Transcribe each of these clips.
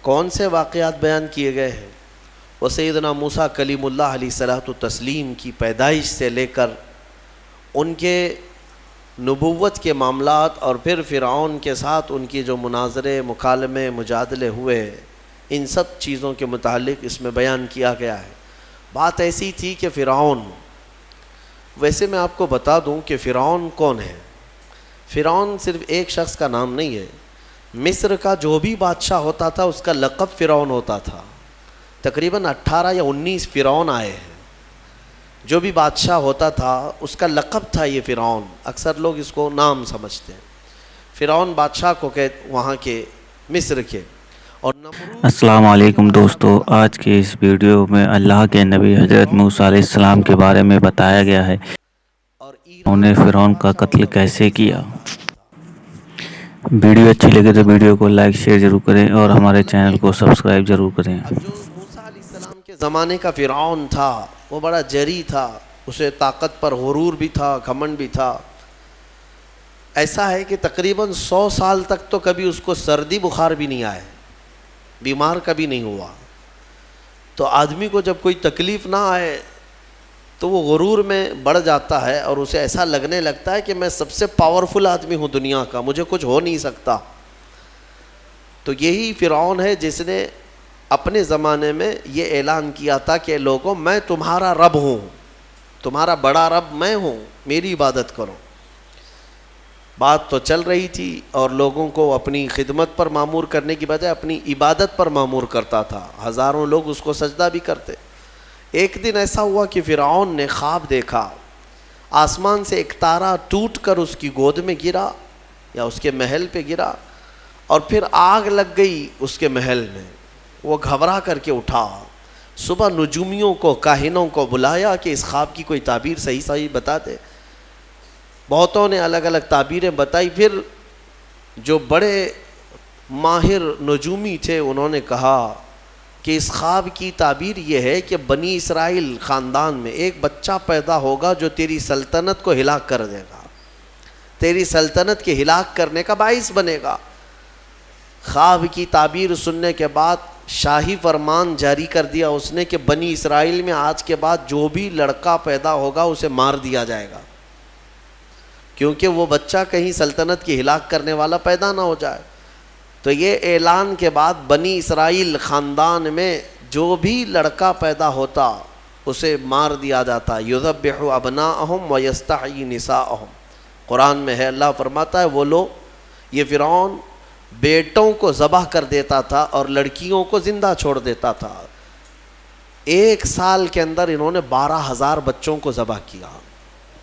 کون سے واقعات بیان کیے گئے ہیں؟ وہ سیدنا موسیٰ کلیم اللہ علیہ الصلوۃ والتسلیم کی پیدائش سے لے کر ان کے نبوت کے معاملات اور پھر فرعون کے ساتھ ان کی جو مناظرے، مکالمے، مجادلے ہوئے، ان سب چیزوں کے متعلق اس میں بیان کیا گیا ہے۔ بات ایسی تھی کہ فرعون، ویسے میں آپ کو بتا دوں کہ فرعون کون ہے۔ فرعون صرف ایک شخص کا نام نہیں ہے، مصر کا جو بھی بادشاہ ہوتا تھا اس کا لقب فرعون ہوتا تھا۔ تقریباً 18 یا 19 فرعون آئے ہیں۔ جو بھی بادشاہ ہوتا تھا اس کا لقب تھا یہ فرعون، اکثر لوگ اس کو نام سمجھتے ہیں۔ فرعون بادشاہ کو وہاں کے مصر کے۔ اور السلام علیکم دوستو، آج کے اس ویڈیو میں اللہ کے نبی حضرت موسیٰ علیہ السلام کے بارے میں بتایا گیا ہے، انہوں نے فرعون کا قتل کیسے کیا۔ ویڈیو اچھی لگے تو ویڈیو کو لائک شیئر ضرور کریں اور ہمارے چینل کو سبسکرائب ضرور کریں۔ اب جو موسیٰ علیہ السلام کے زمانے کا فرعون تھا وہ بڑا جری تھا، اسے طاقت پر غرور بھی تھا، گھمنڈ بھی تھا۔ ایسا ہے کہ تقریباً 100 سال تک تو کبھی اس کو سردی بخار بھی نہیں آئے، بیمار کبھی نہیں ہوا۔ تو آدمی کو جب کوئی تکلیف نہ آئے تو وہ غرور میں بڑھ جاتا ہے اور اسے ایسا لگنے لگتا ہے کہ میں سب سے پاورفل آدمی ہوں دنیا کا، مجھے کچھ ہو نہیں سکتا۔ تو یہی فرعون ہے جس نے اپنے زمانے میں یہ اعلان کیا تھا کہ لوگوں میں تمہارا رب ہوں، تمہارا بڑا رب میں ہوں، میری عبادت کرو۔ بات تو چل رہی تھی اور لوگوں کو اپنی خدمت پر معمور کرنے کی بجائے اپنی عبادت پر معمور کرتا تھا۔ ہزاروں لوگ اس کو سجدہ بھی کرتے۔ ایک دن ایسا ہوا کہ فرعون نے خواب دیکھا، آسمان سے ایک تارا ٹوٹ کر اس کی گود میں گرا یا اس کے محل پہ گرا، اور پھر آگ لگ گئی اس کے محل میں۔ وہ گھبرا کر کے اٹھا، صبح نجومیوں کو، کاہنوں کو بلایا کہ اس خواب کی کوئی تعبیر صحیح بتا دے۔ بہتوں نے الگ الگ تعبیریں بتائی۔ پھر جو بڑے ماہر نجومی تھے انہوں نے کہا کہ اس خواب کی تعبیر یہ ہے کہ بنی اسرائیل خاندان میں ایک بچہ پیدا ہوگا جو تیری سلطنت کو ہلاک کر دے گا، تیری سلطنت کے ہلاک کرنے کا باعث بنے گا۔ خواب کی تعبیر سننے کے بعد شاہی فرمان جاری کر دیا اس نے کہ بنی اسرائیل میں آج کے بعد جو بھی لڑکا پیدا ہوگا اسے مار دیا جائے گا، کیونکہ وہ بچہ کہیں سلطنت کی ہلاک کرنے والا پیدا نہ ہو جائے۔ تو یہ اعلان کے بعد بنی اسرائیل خاندان میں جو بھی لڑکا پیدا ہوتا اسے مار دیا جاتا۔ یذبح ابناءہم ویستحیی نساءہم، قرآن میں ہے، اللہ فرماتا ہے وہ لوگ، یہ فرعون بیٹوں کو ذبح کر دیتا تھا اور لڑکیوں کو زندہ چھوڑ دیتا تھا۔ 1 سال کے اندر انہوں نے 12,000 بچوں کو ذبح کیا،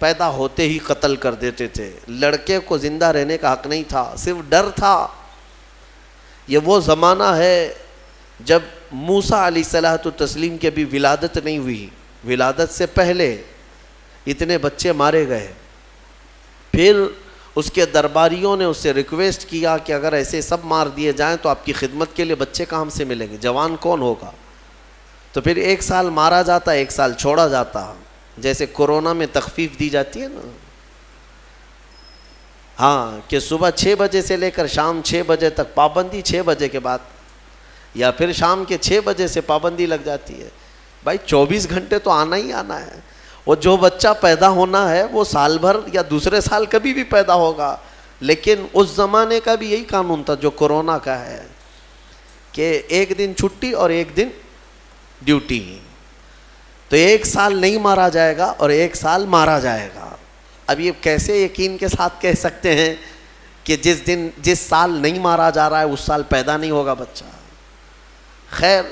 پیدا ہوتے ہی قتل کر دیتے تھے۔ لڑکے کو زندہ رہنے کا حق نہیں تھا، صرف ڈر تھا۔ یہ وہ زمانہ ہے جب موسیٰ علیہ الصلوۃ والتسلیم کے بھی ولادت نہیں ہوئی، ولادت سے پہلے اتنے بچے مارے گئے۔ پھر اس کے درباریوں نے اس سے ریکویسٹ کیا کہ اگر ایسے سب مار دیے جائیں تو آپ کی خدمت کے لیے بچے کہاں سے ملیں گے، جوان کون ہوگا؟ تو پھر 1 سال مارا جاتا، 1 سال چھوڑا جاتا، جیسے کورونا میں تخفیف دی جاتی ہے نا، ہاں، کہ صبح 6 بجے سے لے کر شام 6 بجے تک پابندی، 6 بجے کے بعد، یا پھر شام کے 6 بجے سے پابندی لگ جاتی ہے۔ بھائی 24 گھنٹے تو آنا ہی آنا ہے۔ وہ جو بچہ پیدا ہونا ہے وہ سال بھر یا دوسرے سال کبھی بھی پیدا ہوگا، لیکن اس زمانے کا بھی یہی قانون تھا جو کورونا کا ہے کہ 1 دن چھٹی اور 1 دن ڈیوٹی۔ تو 1 سال نہیں مارا جائے گا اور 1 سال مارا جائے گا۔ اب یہ کیسے یقین کے ساتھ کہہ سکتے ہیں کہ جس سال نہیں مارا جا رہا ہے اس سال پیدا نہیں ہوگا بچہ؟ خیر،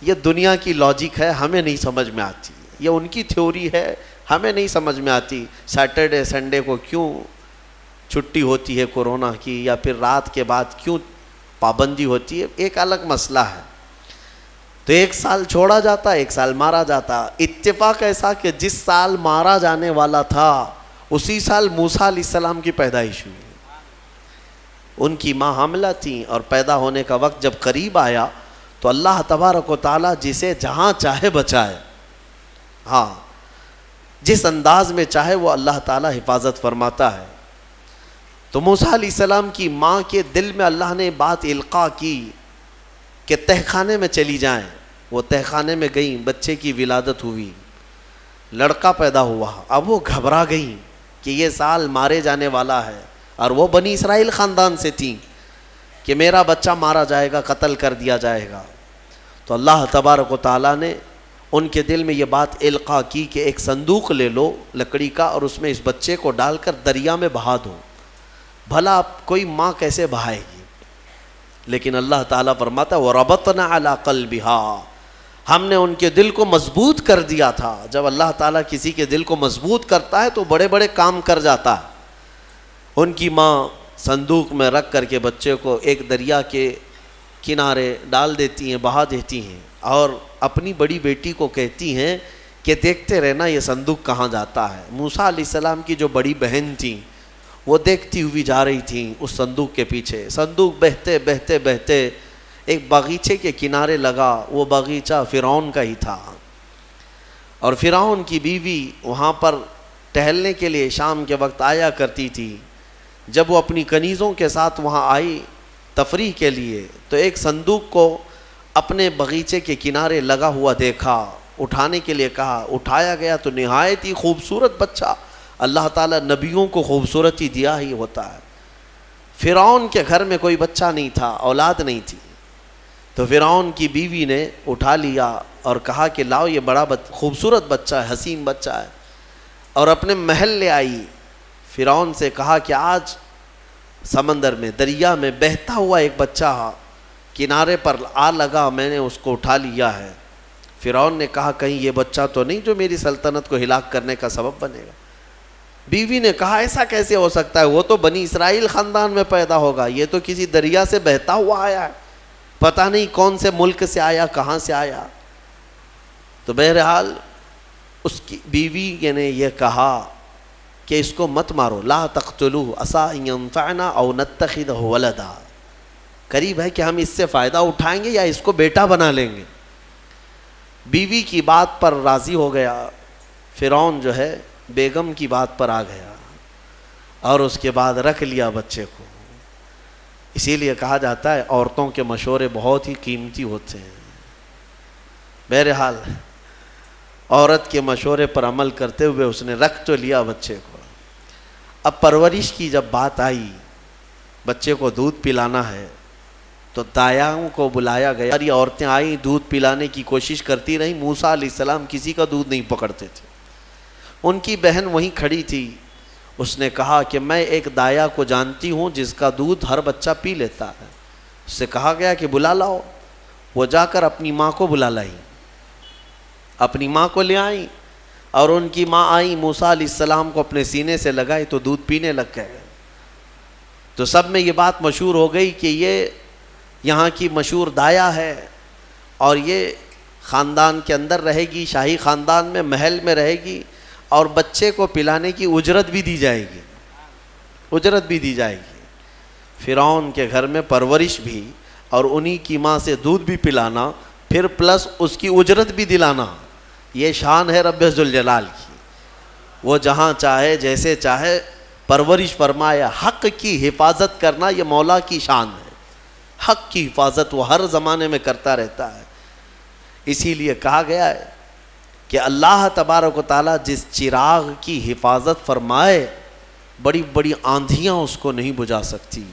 یہ دنیا کی لاجک ہے، ہمیں نہیں سمجھ میں آتی، یہ ان کی تھیوری ہے، ہمیں نہیں سمجھ میں آتی۔ سیٹرڈے سنڈے کو کیوں چھٹی ہوتی ہے کورونا کی، یا پھر رات کے بعد کیوں پابندی ہوتی ہے، ایک الگ مسئلہ ہے۔ تو 1 سال چھوڑا جاتا، 1 سال مارا جاتا۔ اتفاق ایسا کہ جس سال مارا جانے والا تھا اسی سال موسیٰ علیہ السلام کی پیدائش ہوئی۔ ان کی ماں حاملہ تھیں اور پیدا ہونے کا وقت جب قریب آیا تو اللہ تبارک و تعالیٰ جسے جہاں چاہے بچائے، ہاں، جس انداز میں چاہے وہ اللہ تعالیٰ حفاظت فرماتا ہے۔ تو موسیٰ علیہ السلام کی ماں کے دل میں اللہ نے بات القاء کی کہ تہ خانے میں چلی جائیں. وہ تہ خانے میں گئیں, بچے کی ولادت ہوئی, لڑکا پیدا ہوا. اب وہ گھبرا گئیں کہ یہ سال مارے جانے والا ہے, اور وہ بنی اسرائیل خاندان سے تھیں کہ میرا بچہ مارا جائے گا, قتل کر دیا جائے گا. تو اللہ تبارک و تعالیٰ نے ان کے دل میں یہ بات القاء کی کہ ایک صندوق لے لو لکڑی کا, اور اس میں اس بچے کو ڈال کر دریا میں بہا دو. بھلا کوئی ماں کیسے بہائے گی؟ لیکن اللہ تعالیٰ فرماتا ہے وَرَبَطْنَا عَلَىٰ قَلْبِهَا, ہم نے ان کے دل کو مضبوط کر دیا تھا. جب اللہ تعالیٰ کسی کے دل کو مضبوط کرتا ہے تو بڑے بڑے کام کر جاتا ہے. ان کی ماں صندوق میں رکھ کر کے بچے کو ایک دریا کے کنارے ڈال دیتی ہیں, بہا دیتی ہیں, اور اپنی بڑی بیٹی کو کہتی ہیں کہ دیکھتے رہنا یہ صندوق کہاں جاتا ہے. موسیٰ علیہ السلام کی جو بڑی بہن تھیں وہ دیکھتی ہوئی جا رہی تھیں اس صندوق کے پیچھے. صندوق بہتے بہتے بہتے ایک باغیچے کے کنارے لگا. وہ باغیچہ فرعون کا ہی تھا, اور فرعون کی بیوی وہاں پر ٹہلنے کے لیے شام کے وقت آیا کرتی تھی. جب وہ اپنی کنیزوں کے ساتھ وہاں آئی تفریح کے لیے تو ایک صندوق کو اپنے باغیچے کے کنارے لگا ہوا دیکھا. اٹھانے کے لیے کہا, اٹھایا گیا تو نہایت ہی خوبصورت بچہ. اللہ تعالیٰ نبیوں کو خوبصورتی دیا ہی ہوتا ہے. فرعون کے گھر میں کوئی بچہ نہیں تھا, اولاد نہیں تھی, تو فرعون کی بیوی نے اٹھا لیا اور کہا کہ لاؤ یہ بڑا خوبصورت بچہ ہے, حسین بچہ ہے, اور اپنے محل لے آئی. فرعون سے کہا کہ آج سمندر میں دریا میں بہتا ہوا ایک بچہ کنارے پر آ لگا, میں نے اس کو اٹھا لیا ہے. فرعون نے کہا کہیں یہ بچہ تو نہیں جو میری سلطنت کو ہلاک کرنے کا سبب بنے گا. بیوی نے کہا ایسا کیسے ہو سکتا ہے, وہ تو بنی اسرائیل خاندان میں پیدا ہوگا, یہ تو کسی دریا سے بہتا ہوا آیا ہے, پتہ نہیں کون سے ملک سے آیا, کہاں سے آیا. تو بہرحال اس کی بیوی نے یہ کہا کہ اس کو مت مارو, لا تقتلوه عسى ان ينفعنا او نتخذه ولدا, قریب ہے کہ ہم اس سے فائدہ اٹھائیں گے یا اس کو بیٹا بنا لیں گے. بیوی کی بات پر راضی ہو گیا. فرعون جو ہے بیگم کی بات پر آ گیا اور اس کے بعد رکھ لیا بچے کو. اسی لیے کہا جاتا ہے عورتوں کے مشورے بہت ہی قیمتی ہوتے ہیں. بہرحال عورت کے مشورے پر عمل کرتے ہوئے اس نے رکھ تو لیا بچے کو. اب پرورش کی جب بات آئی, بچے کو دودھ پلانا ہے, تو دایاؤں کو بلایا گیا. ساری عورتیں آئیں, دودھ پلانے کی کوشش کرتی رہیں. موسیٰ علیہ السلام کسی کا دودھ نہیں پکڑتے تھے. ان کی بہن وہیں کھڑی تھی. اس نے کہا کہ میں ایک دایا کو جانتی ہوں جس کا دودھ ہر بچہ پی لیتا ہے. اس سے کہا گیا کہ بلا لاؤ. وہ جا کر اپنی ماں کو بلا لائی, اپنی ماں کو لے آئیں, اور ان کی ماں آئیں, موسیٰ علیہ السلام کو اپنے سینے سے لگائی تو دودھ پینے لگ گئے. تو سب میں یہ بات مشہور ہو گئی کہ یہ یہاں کی مشہور دایا ہے, اور یہ خاندان کے اندر رہے گی, شاہی خاندان میں محل میں رہے گی, اور بچے کو پلانے کی اجرت بھی دی جائے گی, اجرت بھی دی جائے گی. فرعون کے گھر میں پرورش بھی اور انہی کی ماں سے دودھ بھی پلانا, پھر پلس اس کی اجرت بھی دلانا, یہ شان ہے رب ذوالجلال کی. وہ جہاں چاہے جیسے چاہے پرورش فرمائے. حق کی حفاظت کرنا یہ مولا کی شان ہے. حق کی حفاظت وہ ہر زمانے میں کرتا رہتا ہے. اسی لیے کہا گیا ہے کہ اللہ تبارک و تعالیٰ جس چراغ کی حفاظت فرمائے بڑی بڑی آندھیاں اس کو نہیں بجھا سکتی,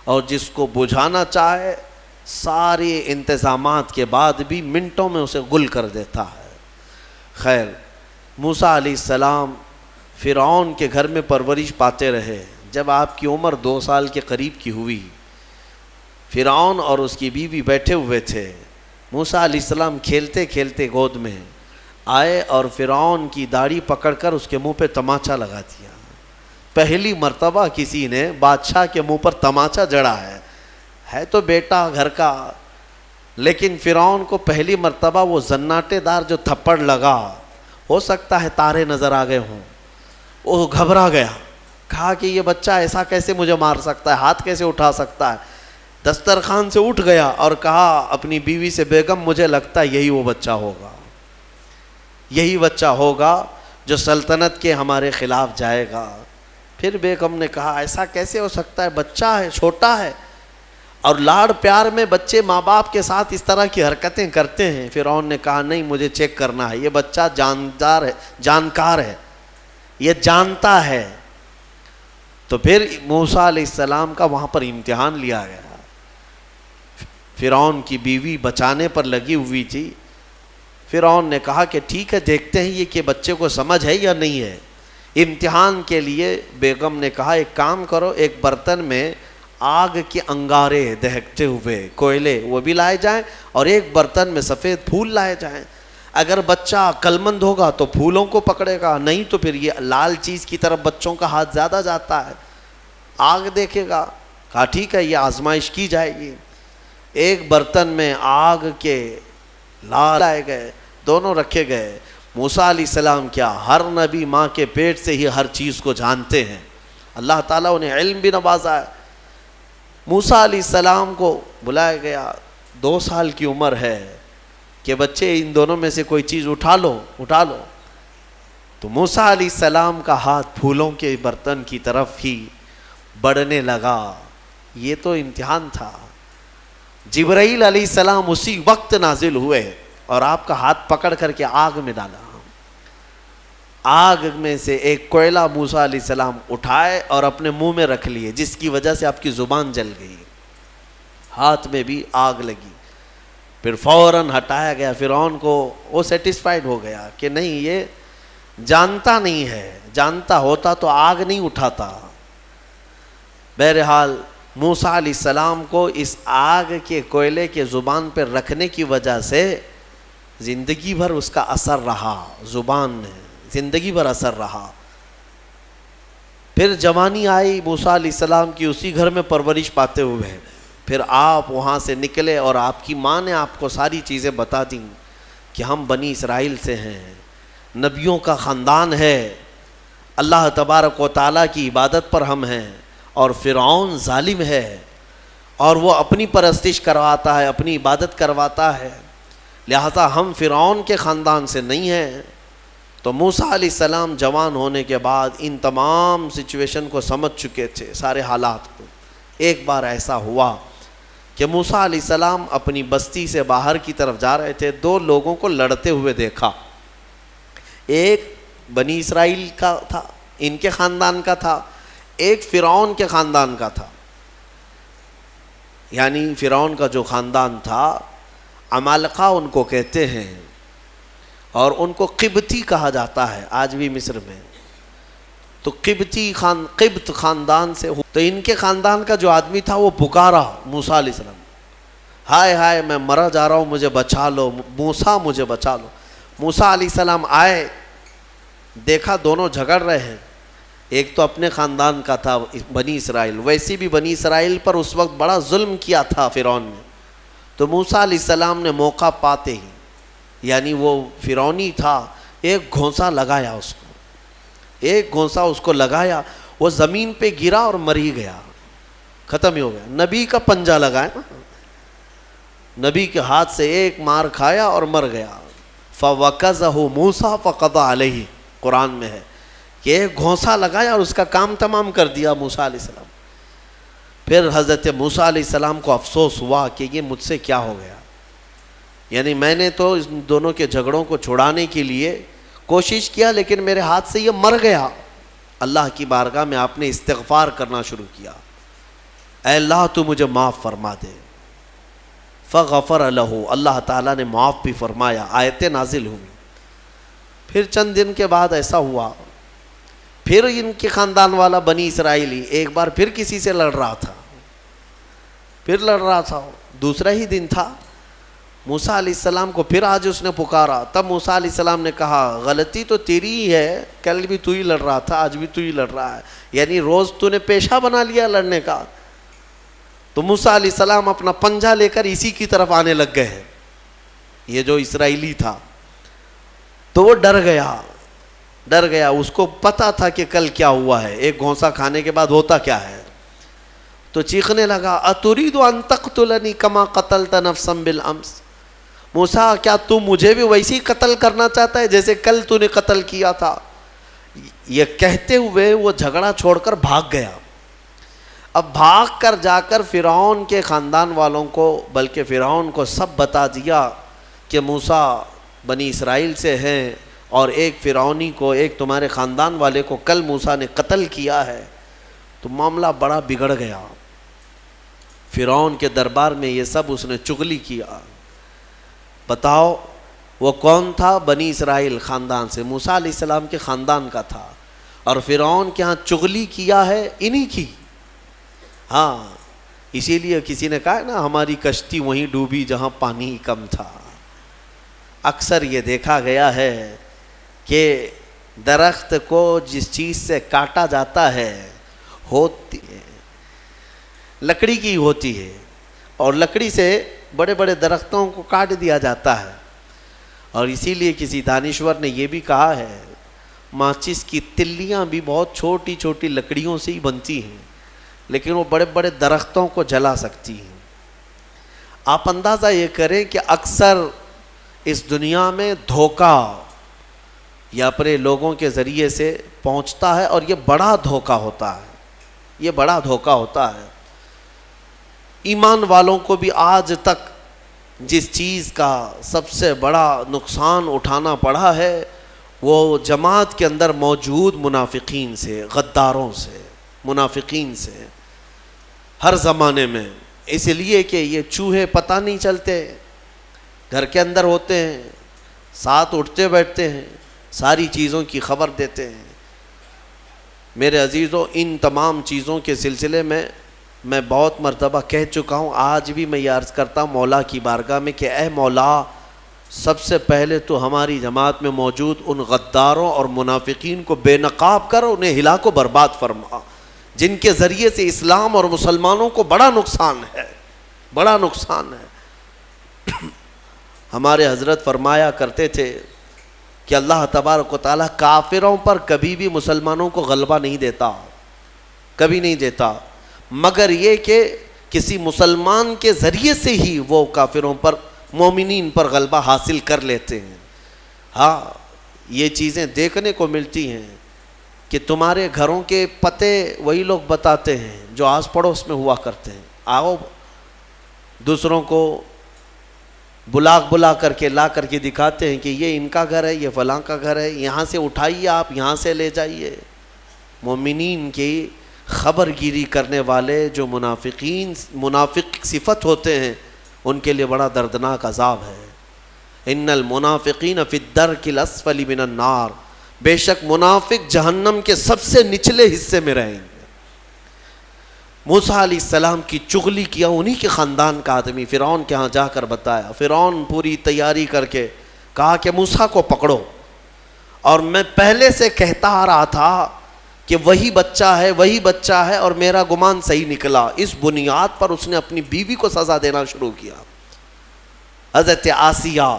اور جس کو بجھانا چاہے سارے انتظامات کے بعد بھی منٹوں میں اسے گل کر دیتا ہے. خیر, موسیٰ علیہ السلام فرعون کے گھر میں پرورش پاتے رہے. جب آپ کی عمر 2 سال کے قریب کی ہوئی, فرعون اور اس کی بیوی بیٹھے ہوئے تھے. موسیٰ علیہ السلام کھیلتے کھیلتے گود میں آئے اور فرعون کی داڑھی پکڑ کر اس کے منہ پہ تماچا لگا دیا. پہلی مرتبہ کسی نے بادشاہ کے منہ پر تماچا جڑا ہے تو بیٹا گھر کا, لیکن فرعون کو پہلی مرتبہ وہ زناٹے دار جو تھپڑ لگا, ہو سکتا ہے تارے نظر آ گئے ہوں, وہ گھبرا گیا. کہا کہ یہ بچہ ایسا کیسے مجھے مار سکتا ہے, ہاتھ کیسے اٹھا سکتا ہے. دسترخوان سے اٹھ گیا اور کہا اپنی بیوی سے, بیگم مجھے لگتا ہے یہی وہ بچہ ہوگا, یہی بچہ ہوگا جو سلطنت کے ہمارے خلاف جائے گا. پھر بیگم نے کہا ایسا کیسے ہو سکتا ہے, بچہ ہے, چھوٹا ہے. اور لاڑ پیار میں بچے ماں باپ کے ساتھ اس طرح کی حرکتیں کرتے ہیں. فرعون نے کہا نہیں مجھے چیک کرنا ہے, یہ بچہ جاندار ہے, جانکار ہے, یہ جانتا ہے. تو پھر موسیٰ علیہ السلام کا وہاں پر امتحان لیا گیا. فرعون کی بیوی بچانے پر لگی ہوئی تھی. فرعون نے کہا کہ ٹھیک ہے دیکھتے ہیں یہ کہ بچے کو سمجھ ہے یا نہیں ہے. امتحان کے لیے بیگم نے کہا ایک کام کرو, ایک برتن میں آگ کے انگارے دہکتے ہوئے کوئلے وہ بھی لائے جائیں اور ایک برتن میں سفید پھول لائے جائیں. اگر بچہ عقل مند ہوگا تو پھولوں کو پکڑے گا, نہیں تو پھر یہ لال چیز کی طرف بچوں کا ہاتھ زیادہ جاتا ہے, آگ دیکھے گا. کہا ٹھیک ہے یہ آزمائش کی جائے گی. ایک برتن میں آگ کے لال لائے گئے, دونوں رکھے گئے. موسیٰ علیہ السلام کیا ہر نبی ماں کے پیٹ سے ہی ہر چیز کو جانتے ہیں, اللہ تعالیٰ انہیں علم بھی نوازا ہے. موسیٰ علیہ السلام کو بلایا گیا, 2 سال کی عمر ہے کہ بچے ان دونوں میں سے کوئی چیز اٹھا لو. تو موسیٰ علیہ السلام کا ہاتھ پھولوں کے برتن کی طرف ہی بڑھنے لگا. یہ تو امتحان تھا. جبرائیل علیہ السلام اسی وقت نازل ہوئے اور آپ کا ہاتھ پکڑ کر کے آگ میں ڈالا. آگ میں سے ایک کوئلہ موسیٰ علیہ السلام اٹھائے اور اپنے منہ میں رکھ لیے, جس کی وجہ سے آپ کی زبان جل گئی, ہاتھ میں بھی آگ لگی. پھر فوراً ہٹایا گیا. فرعون کو وہ سیٹسفائیڈ ہو گیا کہ نہیں یہ جانتا نہیں ہے, جانتا ہوتا تو آگ نہیں اٹھاتا. بہرحال موسیٰ علیہ السلام کو اس آگ کے کوئلے کے زبان پر رکھنے کی وجہ سے زندگی بھر اس کا اثر رہا, زبان میں زندگی بھر اثر رہا. پھر جوانی آئی موسیٰ علیہ السلام کی, اسی گھر میں پرورش پاتے ہوئے. پھر آپ وہاں سے نکلے اور آپ کی ماں نے آپ کو ساری چیزیں بتا دیں کہ ہم بنی اسرائیل سے ہیں, نبیوں کا خاندان ہے, اللہ تبارک و تعالیٰ کی عبادت پر ہم ہیں, اور فرعون ظالم ہے اور وہ اپنی پرستش کرواتا ہے, اپنی عبادت کرواتا ہے, لہذا ہم فرعون کے خاندان سے نہیں ہیں. تو موسیٰ علیہ السلام جوان ہونے کے بعد ان تمام سچویشن کو سمجھ چکے تھے, سارے حالات کو. ایک بار ایسا ہوا کہ موسیٰ علیہ السلام اپنی بستی سے باہر کی طرف جا رہے تھے, 2 لوگوں کو لڑتے ہوئے دیکھا. ایک بنی اسرائیل کا تھا, ان کے خاندان کا تھا, ایک فرعون کے خاندان کا تھا. یعنی فرعون کا جو خاندان تھا عمالقہ ان کو کہتے ہیں, اور ان کو قبطی کہا جاتا ہے آج بھی مصر میں. تو قبط خاندان سے تو ان کے خاندان کا جو آدمی تھا وہ پکارا موسیٰ علیہ السلام, ہائے ہائے میں مرا جا رہا ہوں, مجھے بچا لو موسیٰ, مجھے بچا لو. موسیٰ علیہ السلام آئے, دیکھا دونوں جھگڑ رہے ہیں. ایک تو اپنے خاندان کا تھا بنی اسرائیل, ویسی بھی بنی اسرائیل پر اس وقت بڑا ظلم کیا تھا فرعون نے. تو موسیٰ علیہ السلام نے موقع پاتے ہی, یعنی وہ فرعونی تھا, ایک گھونسا لگایا اس کو, ایک گھونسا اس کو لگایا, وہ زمین پہ گرا اور مر ہی گیا, ختم ہی ہو گیا. نبی کا پنجہ لگایا نا, نبی کے ہاتھ سے ایک مار کھایا اور مر گیا. فَوَكَزَهُ مُوسَىٰ فَقَضَىٰ عَلَيْهِ, قرآن میں ہے کہ ایک گھونسا لگایا اور اس کا کام تمام کر دیا موسیٰ علیہ السلام. پھر حضرت موسیٰ علیہ السلام کو افسوس ہوا کہ یہ مجھ سے کیا ہو گیا, یعنی میں نے تو اس دونوں کے جھگڑوں کو چھڑانے کے لیے کوشش کیا لیکن میرے ہاتھ سے یہ مر گیا. اللہ کی بارگاہ میں آپ نے استغفار کرنا شروع کیا, اے اللہ تو مجھے معاف فرما دے. فغفر لہ, اللہ تعالیٰ نے معاف بھی فرمایا, آیتیں نازل ہوئی. پھر چند دن کے بعد ایسا ہوا, پھر ان کے خاندان والا بنی اسرائیلی ایک بار پھر کسی سے لڑ رہا تھا, دوسرا ہی دن تھا. موسیٰ علیہ السلام کو پھر آج اس نے پکارا. تب موسیٰ علیہ السلام نے کہا غلطی تو تیری ہی ہے, کل بھی تو ہی لڑ رہا تھا, آج بھی تو ہی لڑ رہا ہے, یعنی روز تو نے پیشہ بنا لیا لڑنے کا. تو موسیٰ علیہ السلام اپنا پنجہ لے کر اسی کی طرف آنے لگ گئے ہیں, یہ جو اسرائیلی تھا. تو وہ ڈر گیا, اس کو پتا تھا کہ کل کیا ہوا ہے, ایک گھونسا کھانے کے بعد ہوتا کیا ہے. تو چیخنے لگا, اتريد ان تقتلني كما قتلت نفسا بالامس, موسیٰ کیا تو مجھے بھی ویسے ہی قتل کرنا چاہتا ہے جیسے کل تو نے قتل کیا تھا. یہ کہتے ہوئے وہ جھگڑا چھوڑ کر بھاگ گیا. اب بھاگ کر جا کر فرعون کے خاندان والوں کو، بلکہ فرعون کو سب بتا دیا کہ موسیٰ بنی اسرائیل سے ہیں، اور ایک فرعونی کو، ایک تمہارے خاندان والے کو کل موسیٰ نے قتل کیا ہے۔ تو معاملہ بڑا بگڑ گیا، فرعون کے دربار میں یہ سب اس نے چغلی کیا۔ بتاؤ وہ کون تھا؟ بنی اسرائیل خاندان سے، موسیٰ علیہ السلام کے خاندان کا تھا، اور فرعون کے ہاں چغلی کیا ہے انہی کی۔ ہاں، اسی لیے کسی نے کہا نا ہماری کشتی وہیں ڈوبی جہاں پانی کم تھا۔ اکثر یہ دیکھا گیا ہے کہ درخت کو جس چیز سے کاٹا جاتا ہے ہوتی ہے لکڑی کی ہوتی ہے، اور لکڑی سے بڑے بڑے درختوں کو کاٹ دیا جاتا ہے۔ اور اسی لیے کسی دانشور نے یہ بھی کہا ہے ماچس کی تلیاں بھی بہت چھوٹی چھوٹی لکڑیوں سے ہی بنتی ہیں، لیکن وہ بڑے بڑے درختوں کو جلا سکتی ہیں۔ آپ اندازہ یہ کریں کہ اکثر اس دنیا میں دھوکہ یا اپنے لوگوں کے ذریعے سے پہنچتا ہے، اور یہ بڑا دھوکہ ہوتا ہے، یہ بڑا دھوکہ ہوتا ہے۔ ایمان والوں کو بھی آج تک جس چیز کا سب سے بڑا نقصان اٹھانا پڑا ہے وہ جماعت کے اندر موجود منافقین سے، غداروں سے، منافقین سے، ہر زمانے میں۔ اس لیے کہ یہ چوہے پتہ نہیں چلتے، گھر کے اندر ہوتے ہیں، ساتھ اٹھتے بیٹھتے ہیں، ساری چیزوں کی خبر دیتے ہیں۔ میرے عزیزوں، ان تمام چیزوں کے سلسلے میں بہت مرتبہ کہہ چکا ہوں، آج بھی میں یہ عرض کرتا ہوں مولا کی بارگاہ میں کہ اے مولا، سب سے پہلے تو ہماری جماعت میں موجود ان غداروں اور منافقین کو بے نقاب کر انہیں ہلاک و برباد فرما، جن کے ذریعے سے اسلام اور مسلمانوں کو بڑا نقصان ہے، بڑا نقصان ہے۔ ہمارے حضرت فرمایا کرتے تھے کہ اللہ تبارک و تعالیٰ کافروں پر کبھی بھی مسلمانوں کو غلبہ نہیں دیتا، کبھی نہیں دیتا، مگر یہ کہ کسی مسلمان کے ذریعے سے ہی وہ کافروں پر، مومنین پر غلبہ حاصل کر لیتے ہیں۔ ہاں، یہ چیزیں دیکھنے کو ملتی ہیں کہ تمہارے گھروں کے پتے وہی لوگ بتاتے ہیں جو آس پڑوس میں ہوا کرتے ہیں۔ آؤ دوسروں کو بلا کر کے لا کر کے دکھاتے ہیں کہ یہ ان کا گھر ہے، یہ فلاں کا گھر ہے، یہاں سے اٹھائیے، آپ یہاں سے لے جائیے۔ مومنین کی خبر گیری کرنے والے جو منافق صفت ہوتے ہیں، ان کے لیے بڑا دردناک عذاب ہے۔ ان المنافقین فی الدرک الاسفل من النار، بے شک منافق جہنم کے سب سے نچلے حصے میں رہیں گے۔ موسیٰ علیہ السلام کی چغلی کیا انہی کے خاندان کا آدمی فرعون کے ہاں جا کر بتایا۔ فرعون پوری تیاری کر کے کہا کہ موسیٰ کو پکڑو، اور میں پہلے سے کہتا آ رہا تھا کہ وہی بچہ ہے اور میرا گمان صحیح نکلا۔ اس بنیاد پر اس نے اپنی بیوی کو سزا دینا شروع کیا، حضرت آسیہ۔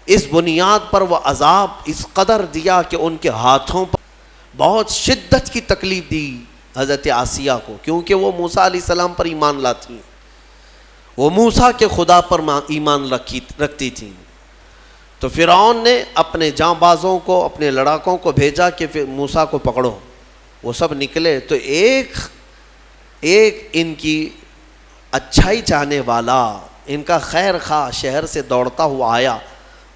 اس بنیاد پر وہ عذاب اس قدر دیا کہ ان کے ہاتھوں پر بہت شدت کی تکلیف دی حضرت آسیہ کو، کیونکہ وہ موسیٰ علیہ السلام پر ایمان لاتی، وہ موسیٰ کے خدا پر ایمان رکھتی تھیں۔ تو فرعون نے اپنے جاں بازوں کو، اپنے لڑاکوں کو بھیجا کہ موسیٰ کو پکڑو۔ وہ سب نکلے تو ایک ان کی اچھائی چاہنے والا، ان کا خیر خواہ شہر سے دوڑتا ہوا آیا۔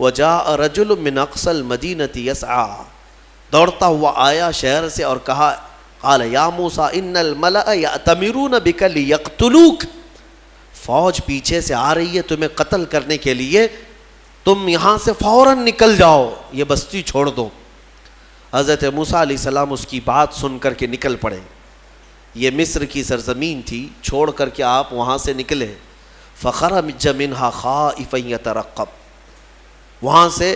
وجاء رجل من اقصى المدینة یسعی، دوڑتا ہوا آیا شہر سے اور کہا، قال یا موسیٰ ان الملأ یأتمرون بک لیقتلوک، فوج پیچھے سے آ رہی ہے تمہیں قتل کرنے کے لیے، تم یہاں سے فوراً نکل جاؤ، یہ بستی چھوڑ دو۔ حضرت موسیٰ علیہ السلام اس کی بات سن کر کے نکل پڑے۔ یہ مصر کی سرزمین تھی، چھوڑ کر کے آپ وہاں سے نکلے۔ فخرج منہا خائفا یترقب، وہاں سے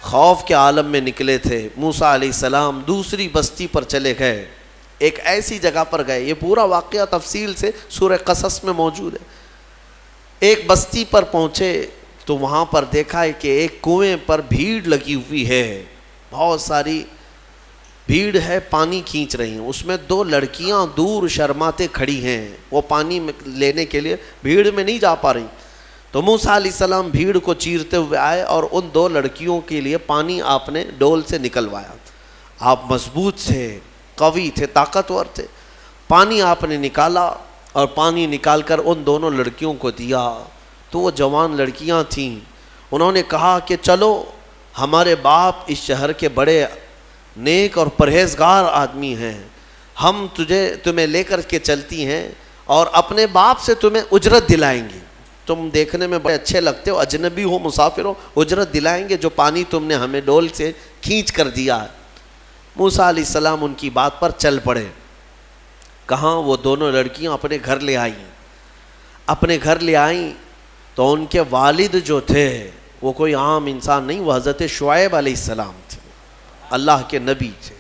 خوف کے عالم میں نکلے تھے۔ موسیٰ علیہ السلام دوسری بستی پر چلے گئے، ایک ایسی جگہ پر گئے، یہ پورا واقعہ تفصیل سے سورہ قصص میں موجود ہے۔ ایک بستی پر پہنچے تو وہاں پر دیکھا ہے کہ ایک کنویں پر بھیڑ لگی ہوئی ہے، بہت ساری بھیڑ ہے، پانی کھینچ رہی ہیں۔ اس میں دو لڑکیاں دور شرماتے کھڑی ہیں، وہ پانی لینے کے لیے بھیڑ میں نہیں جا پا رہی۔ تو موسیٰ علیہ السلام بھیڑ کو چیرتے ہوئے آئے اور ان دو لڑکیوں کے لیے پانی آپ نے ڈول سے نکلوایا۔ آپ مضبوط تھے، قوی تھے، طاقتور تھے، پانی آپ نے نکالا اور پانی نکال کر ان دونوں لڑکیوں کو دیا تو وہ جوان لڑکیاں تھیں. انہوں نے کہا کہ چلو ہمارے باپ اس شہر کے بڑے نیک اور پرہیزگار آدمی ہیں, ہم تمہیں لے کر کے چلتی ہیں اور اپنے باپ سے تمہیں اجرت دلائیں گی. تم دیکھنے میں بڑے اچھے لگتے ہو, اجنبی ہو, مسافر ہو, اجرت دلائیں گے جو پانی تم نے ہمیں ڈول سے کھینچ کر دیا ہے. موسیٰ علیہ السلام ان کی بات پر چل پڑے. کہاں وہ دونوں لڑکیاں اپنے گھر لے آئیں. اپنے گھر لے آئیں تو ان کے والد جو تھے وہ کوئی عام انسان نہیں, وہ حضرت شعیب علیہ السلام تھے, اللہ کے نبی تھے.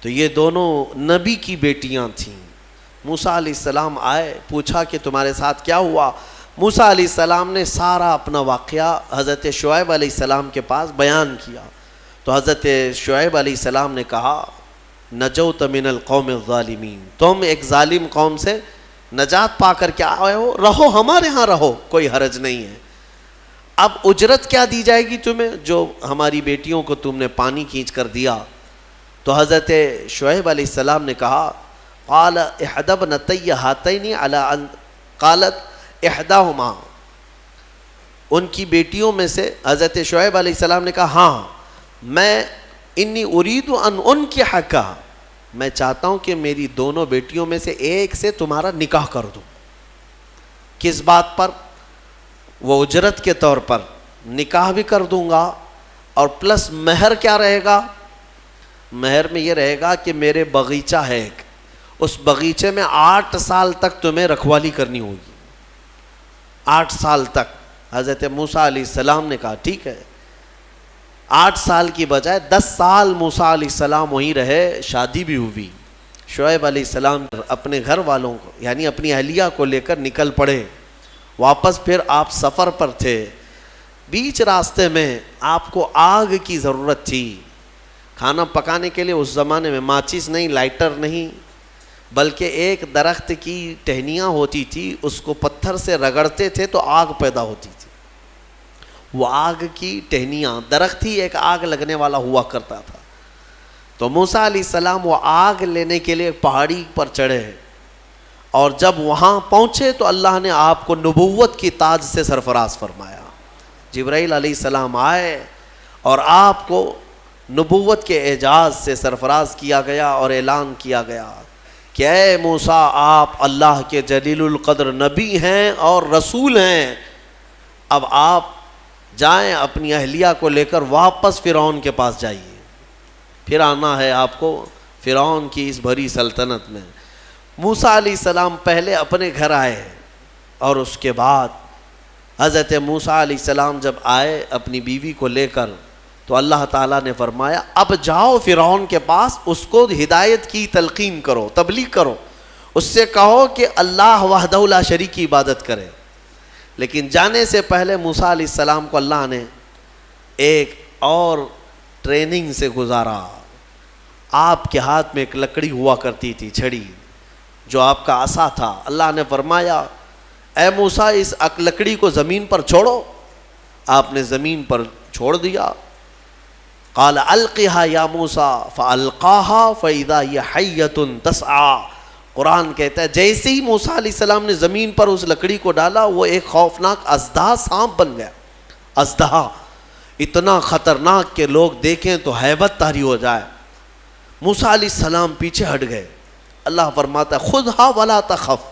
تو یہ دونوں نبی کی بیٹیاں تھیں. موسیٰ علیہ السلام آئے, پوچھا کہ تمہارے ساتھ کیا ہوا. موسیٰ علیہ السلام نے سارا اپنا واقعہ حضرت شعیب علیہ السلام کے پاس بیان کیا. تو حضرت شعیب علیہ السلام نے کہا نجوت من القوم الظالمین, تم ایک ظالم قوم سے نجات پا کر کے آئے ہو, رہو ہمارے ہاں رہو, کوئی حرج نہیں ہے. اب اجرت کیا دی جائے گی تمہیں جو ہماری بیٹیوں کو تم نے پانی کھینچ کر دیا. تو حضرت شعیب علیہ السلام نے کہا قال احدى ابنتي هاتين على ان قالت احداهما, ان کی بیٹیوں میں سے حضرت شعیب علیہ السلام نے کہا ہاں میں انی اريد ان انکحک, میں چاہتا ہوں کہ میری دونوں بیٹیوں میں سے ایک سے تمہارا نکاح کر دوں. کس بات پر؟ وہ اجرت کے طور پر نکاح بھی کر دوں گا اور پلس مہر کیا رہے گا؟ مہر میں یہ رہے گا کہ میرے باغیچہ ہے ایک, اس باغیچے میں 8 سال تک تمہیں رکھوالی کرنی ہوگی. 8 سال تک. حضرت موسیٰ علیہ السلام نے کہا ٹھیک ہے. 8 سال کی بجائے 10 سال موسیٰ علیہ السلام وہیں رہے, شادی بھی ہوئی. شعیب علیہ السلام اپنے گھر والوں کو یعنی اپنی اہلیہ کو لے کر نکل پڑے. واپس پھر آپ سفر پر تھے, بیچ راستے میں آپ کو آگ کی ضرورت تھی. کھانا پکانے کے لیے اس زمانے میں ماچس نہیں, لائٹر نہیں, بلکہ ایک درخت کی ٹہنیاں ہوتی تھی, اس کو پتھر سے رگڑتے تھے تو آگ پیدا ہوتی تھی. وہ آگ کی ٹہنیاں, درخت ہی ایک آگ لگنے والا ہوا کرتا تھا. تو موسیٰ علیہ السلام وہ آگ لینے کے لیے پہاڑی پر چڑھے اور جب وہاں پہنچے تو اللہ نے آپ کو نبوت کی تاج سے سرفراز فرمایا. جبرائیل علیہ السلام آئے اور آپ کو نبوت کے اعجاز سے سرفراز کیا گیا اور اعلان کیا گیا کہ اے موسیٰ آپ اللہ کے جلیل القدر نبی ہیں اور رسول ہیں, اب آپ جائیں اپنی اہلیہ کو لے کر واپس فرعون کے پاس جائیے. پھر آنا ہے آپ کو فرعون کی اس بھری سلطنت میں. موسیٰ علیہ السلام پہلے اپنے گھر آئے اور اس کے بعد حضرت موسیٰ علیہ السلام جب آئے اپنی بیوی کو لے کر تو اللہ تعالیٰ نے فرمایا اب جاؤ فرعون کے پاس, اس کو ہدایت کی تلقین کرو, تبلیغ کرو, اس سے کہو کہ اللہ وحدہ لا شریک کی عبادت کرے. لیکن جانے سے پہلے موسیٰ علیہ السلام کو اللہ نے ایک اور ٹریننگ سے گزارا. آپ کے ہاتھ میں ایک لکڑی ہوا کرتی تھی, چھڑی, جو آپ کا عصا تھا. اللہ نے فرمایا اے موسیٰ اس لکڑی کو زمین پر چھوڑو. آپ نے زمین پر چھوڑ دیا. قال القها یا موسیٰ فالقاها فاذا هي حیۃ تسعى. قرآن کہتا ہے جیسے ہی موسیٰ علیہ السلام نے زمین پر اس لکڑی کو ڈالا وہ ایک خوفناک اژدہا سانپ بن گیا. اژدہا اتنا خطرناک کہ لوگ دیکھیں تو ہیبت طاری ہو جائے. موسیٰ علیہ السلام پیچھے ہٹ گئے. اللہ فرماتا ہے خذھا ولا تخف,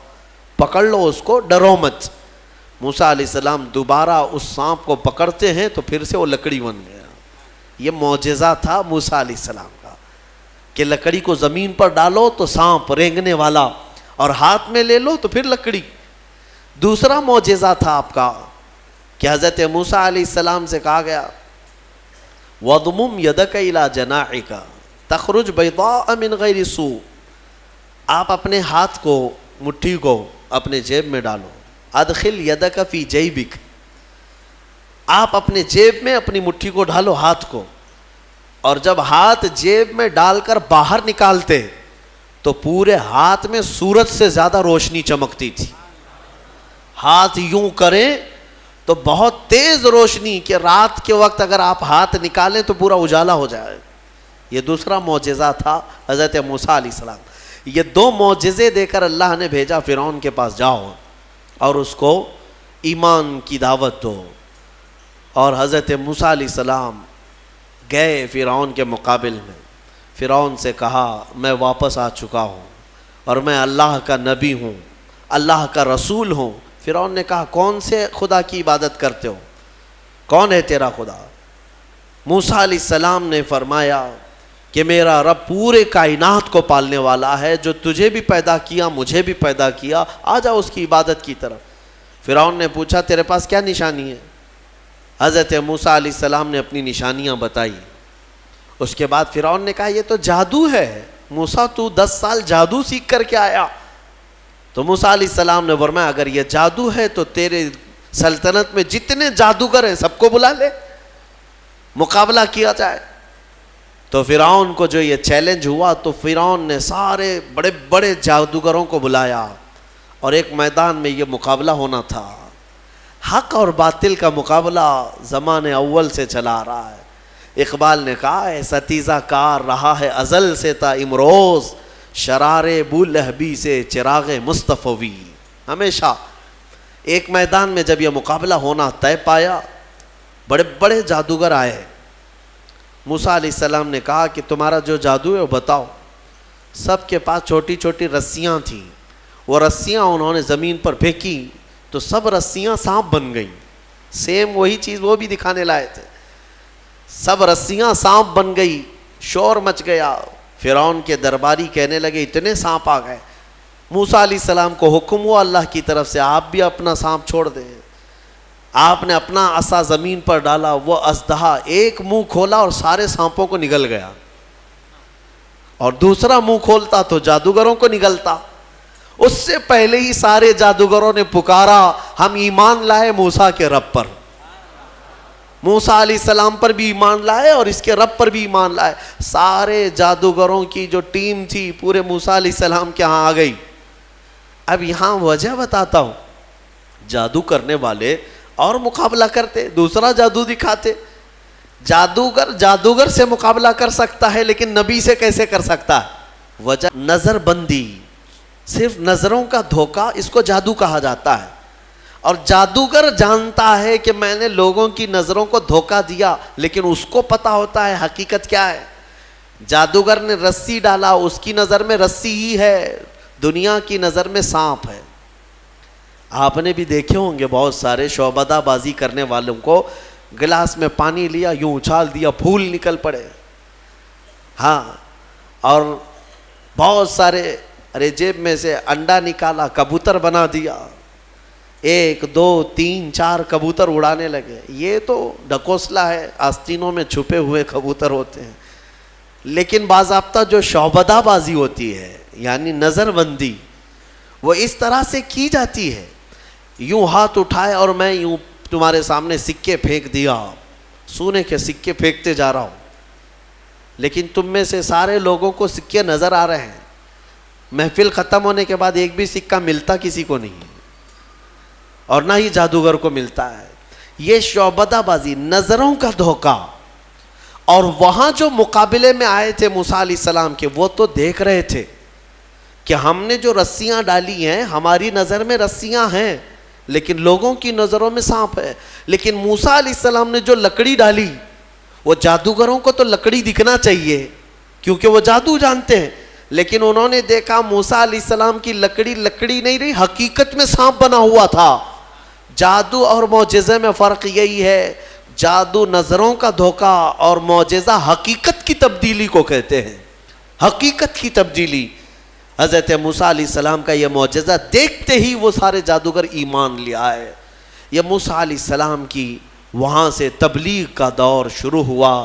پکڑ لو اس کو, ڈرو مت. موسیٰ علیہ السلام دوبارہ اس سانپ کو پکڑتے ہیں تو پھر سے وہ لکڑی بن گیا. یہ معجزہ تھا موسیٰ علیہ السلام کا کہ لکڑی کو زمین پر ڈالو تو سانپ رینگنے والا, اور ہاتھ میں لے لو تو پھر لکڑی. دوسرا معجزہ تھا آپ کا کہ حضرت موسیٰ علیہ السلام سے کہا گیا وَضْمُمْ يَدَكَ إِلَى جَنَاحِكَ تَخْرُجْ بَيْضَاءَ مِنْ غَيْرِ سُوءٍ. آپ اپنے ہاتھ کو, مٹھی کو اپنے جیب میں ڈالو. ادخل یدک فی جیبک, آپ اپنے جیب میں اپنی مٹھی کو ڈالو, ہاتھ کو, اور جب ہاتھ جیب میں ڈال کر باہر نکالتے تو پورے ہاتھ میں سورج سے زیادہ روشنی چمکتی تھی. ہاتھ یوں کریں تو بہت تیز روشنی کہ رات کے وقت اگر آپ ہاتھ نکالیں تو پورا اجالا ہو جائے. یہ دوسرا معجزہ تھا حضرت موسیٰ علیہ السلام. یہ دو معجزے دے کر اللہ نے بھیجا فرعون کے پاس، جاؤ اور اس کو ایمان کی دعوت دو۔ اور حضرت موسیٰ علیہ السلام گئے فرعون کے مقابل میں، فرعون سے کہا میں واپس آ چکا ہوں اور میں اللہ کا نبی ہوں، اللہ کا رسول ہوں۔ فرعون نے کہا کون سے خدا کی عبادت کرتے ہو، کون ہے تیرا خدا؟ موسیٰ علیہ السلام نے فرمایا کہ میرا رب پورے کائنات کو پالنے والا ہے، جو تجھے بھی پیدا کیا مجھے بھی پیدا کیا، آ جا اس کی عبادت کی طرف۔ فرعون نے پوچھا تیرے پاس کیا نشانی ہے؟ حضرت موسیٰ علیہ السلام نے اپنی نشانیاں بتائی۔ اس کے بعد فرعون نے کہا یہ تو جادو ہے، موسیٰ تو 10 سال جادو سیکھ کر کے آیا۔ تو موسیٰ علیہ السلام نے فرمایا اگر یہ جادو ہے تو تیرے سلطنت میں جتنے جادوگر ہیں سب کو بلا لے، مقابلہ کیا جائے۔ تو فرعون کو جو یہ چیلنج ہوا تو فرعون نے سارے بڑے بڑے جادوگروں کو بلایا اور ایک میدان میں یہ مقابلہ ہونا تھا۔ حق اور باطل کا مقابلہ زمانے اول سے چلا رہا ہے۔ اقبال نے کہا ہے ستیزہ کار رہا ہے ازل سے تا امروز، شرار بولہبی سے چراغ مصطفی۔ ہمیشہ ایک میدان میں جب یہ مقابلہ ہونا طے پایا، بڑے بڑے جادوگر آئے۔ موسیٰ علیہ السلام نے کہا کہ تمہارا جو جادو ہے وہ بتاؤ۔ سب کے پاس چھوٹی چھوٹی رسیاں تھیں، وہ رسیاں انہوں نے زمین پر پھینکی تو سب رسیاں سانپ بن گئیں۔ سیم وہی چیز وہ بھی دکھانے لائے تھے، سب رسیاں سانپ بن گئی، شور مچ گیا۔ فرعون کے درباری کہنے لگے اتنے سانپ آ گئے۔ موسیٰ علیہ السلام کو حکم ہوا اللہ کی طرف سے آپ بھی اپنا سانپ چھوڑ دیں۔ آپ نے اپنا عصا زمین پر ڈالا، وہ اژدہا ایک منہ کھولا اور سارے سانپوں کو نگل گیا، اور دوسرا منہ کھولتا تو جادوگروں کو نگلتا۔ اس سے پہلے ہی سارے جادوگروں نے پکارا ہم ایمان لائے موسیٰ کے رب پر، موسیٰ علیہ السلام پر بھی ایمان لائے اور اس کے رب پر بھی ایمان لائے۔ سارے جادوگروں کی جو ٹیم تھی پورے موسیٰ علیہ السلام کے ہاں آ گئی۔ اب یہاں وجہ بتاتا ہوں، جادو کرنے والے اور مقابلہ کرتے، دوسرا جادو دکھاتے۔ جادوگر سے مقابلہ کر سکتا ہے لیکن نبی سے کیسے کر سکتا ہے؟ وجہ نظر بندی، صرف نظروں کا دھوکہ، اس کو جادو کہا جاتا ہے۔ اور جادوگر جانتا ہے کہ میں نے لوگوں کی نظروں کو دھوکہ دیا، لیکن اس کو پتا ہوتا ہے حقیقت کیا ہے۔ جادوگر نے رسی ڈالا، اس کی نظر میں رسی ہی ہے، دنیا کی نظر میں سانپ ہے۔ آپ نے بھی دیکھے ہوں گے بہت سارے شعبدہ بازی کرنے والوں کو، گلاس میں پانی لیا یوں اچھال دیا پھول نکل پڑے۔ ہاں، اور بہت سارے ارے جیب میں سے انڈا نکالا کبوتر بنا دیا، 1 2 3 4 کبوتر اڑانے لگے۔ یہ تو ڈکوسلا ہے، آستینوں میں چھپے ہوئے کبوتر ہوتے ہیں۔ لیکن باضابطہ جو شعبدہ بازی ہوتی ہے یعنی نظر بندی، وہ اس طرح سے کی جاتی ہے، یوں ہاتھ اٹھائے اور میں یوں تمہارے سامنے سکے پھینک دیا، سونے کے سکے پھینکتے جا رہا ہوں، لیکن تم میں سے سارے لوگوں کو سکے نظر آ رہے ہیں۔ محفل ختم ہونے کے بعد ایک بھی سکہ ملتا کسی کو نہیں، اور نہ ہی جادوگر کو ملتا ہے۔ یہ شعبدہ بازی، نظروں کا دھوکہ۔ اور وہاں جو مقابلے میں آئے تھے موسیٰ علیہ السلام کے، وہ تو دیکھ رہے تھے کہ ہم نے جو رسیاں ڈالی ہیں ہماری نظر میں رسیاں ہیں لیکن لوگوں کی نظروں میں سانپ ہے۔ لیکن موسیٰ علیہ السلام نے جو لکڑی ڈالی، وہ جادوگروں کو تو لکڑی دکھنا چاہیے کیونکہ وہ جادو جانتے ہیں، لیکن انہوں نے دیکھا موسیٰ علیہ السلام کی لکڑی لکڑی نہیں رہی، حقیقت میں سانپ بنا ہوا تھا۔ جادو اور معجزے میں فرق یہی ہے، جادو نظروں کا دھوکہ اور معجزہ حقیقت کی تبدیلی کو کہتے ہیں، حقیقت کی تبدیلی۔ حضرت موسیٰ علیہ السلام کا یہ معجزہ دیکھتے ہی وہ سارے جادوگر ایمان لے آئے۔ یہ موسیٰ علیہ السلام کی وہاں سے تبلیغ کا دور شروع ہوا،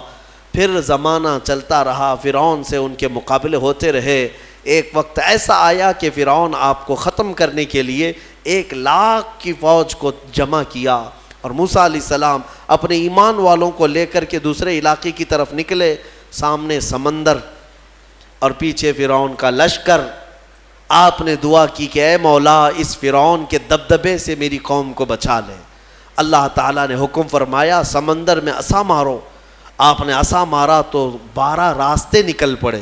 پھر زمانہ چلتا رہا، فرعون سے ان کے مقابلے ہوتے رہے۔ ایک وقت ایسا آیا کہ فرعون آپ کو ختم کرنے کے لیے 1,00,000 کی فوج کو جمع کیا، اور موسیٰ علیہ السلام اپنے ایمان والوں کو لے کر کے دوسرے علاقے کی طرف نکلے۔ سامنے سمندر اور پیچھے فرعون کا لشکر۔ آپ نے دعا کی کہ اے مولا اس فرعون کے دبدبے سے میری قوم کو بچا لے۔ اللہ تعالیٰ نے حکم فرمایا سمندر میں عصا مارو۔ آپ نے عصا مارا تو 12 راستے نکل پڑے۔